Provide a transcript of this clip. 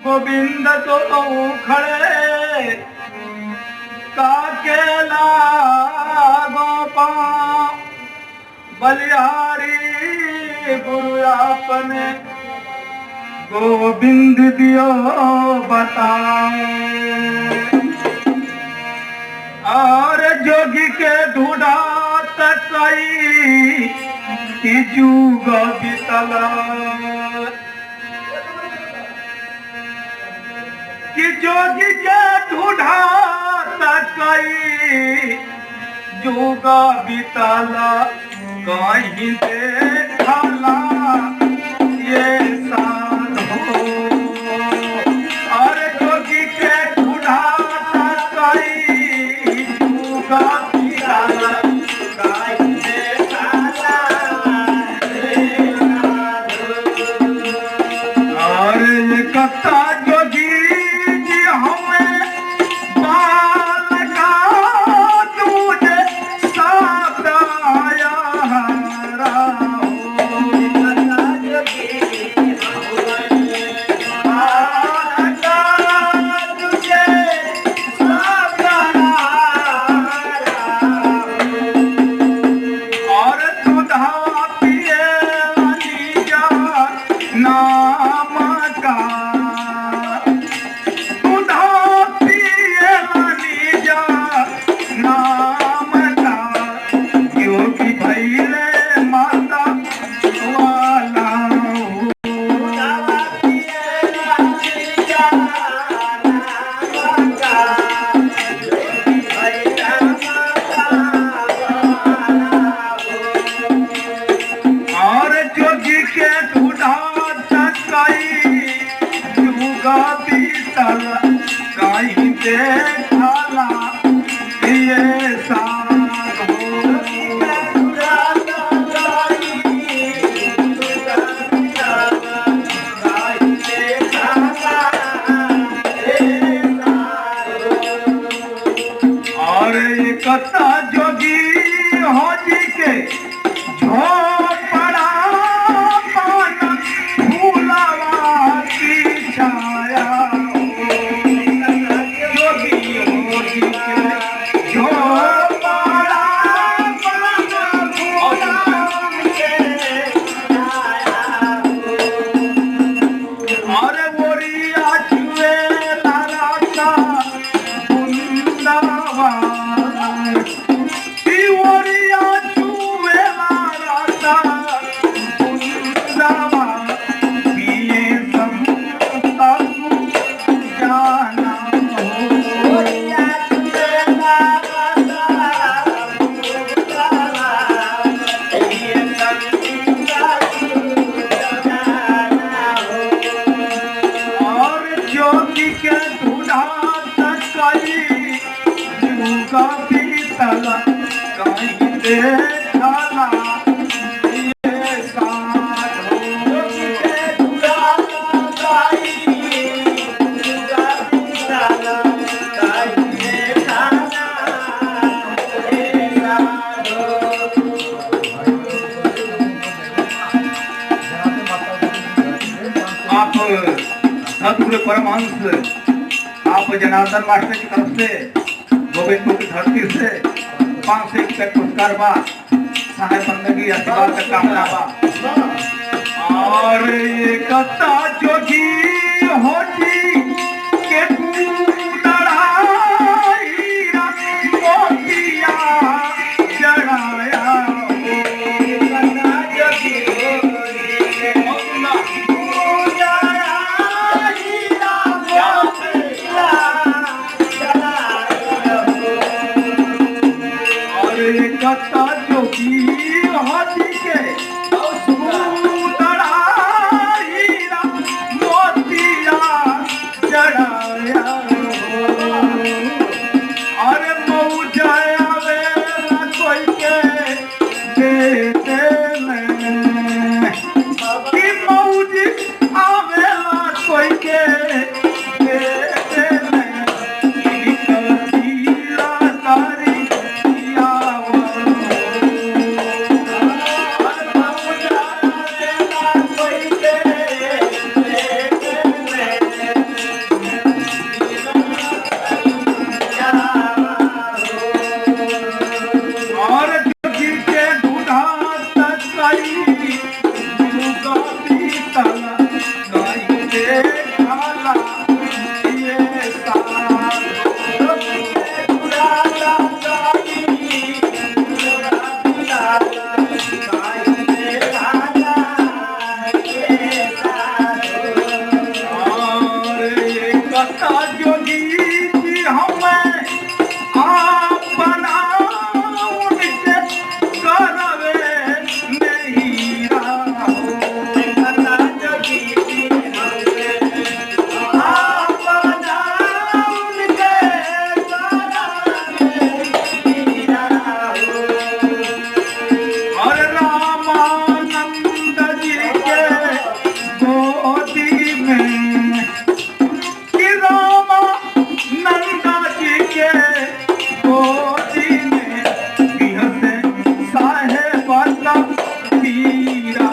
गोविंद तो खड़े काकेला गोपा बलिहारी गुरु आपने गोविंद दियो बताए। और जोगी के ढूंढा तकई की जुग बितला कि जोगी के ढूंढा तकई जुग बितला कहीं देखला ये साधो। और जोगी के ढूंढा तकई जुग बितला कहीं देखला ये साधो। और ये कथा जोगी जी हमें बालका तुझे सादाया कहीं देखला ये साधो। और ये कथा जोगी हो जी के झोपड़ा पाना फूलवा की छाया। कहीं देखला ये साधो। आप सतगुरु परमहंस आप जनार्दन मास्टर की तरफ से गोविंदपुर की धरती से 500 रुपये पुरस्कार बा सहाय बंदगी आशीर्वाद का कामना बा। और ये कथा जोगी होती के लड़ाई मोतिया जड़ाया कथा जोगी हाथी के मोतिया कहता जोगी जी हमें अपना उनके करवे नहीं रहो। कहता जोगी जी हमें अपना उनके करवे नहीं रहो। और रामानंद जी के गोदी में कि रामानंद जी के गोदी में बिहसे साहेब का पीरा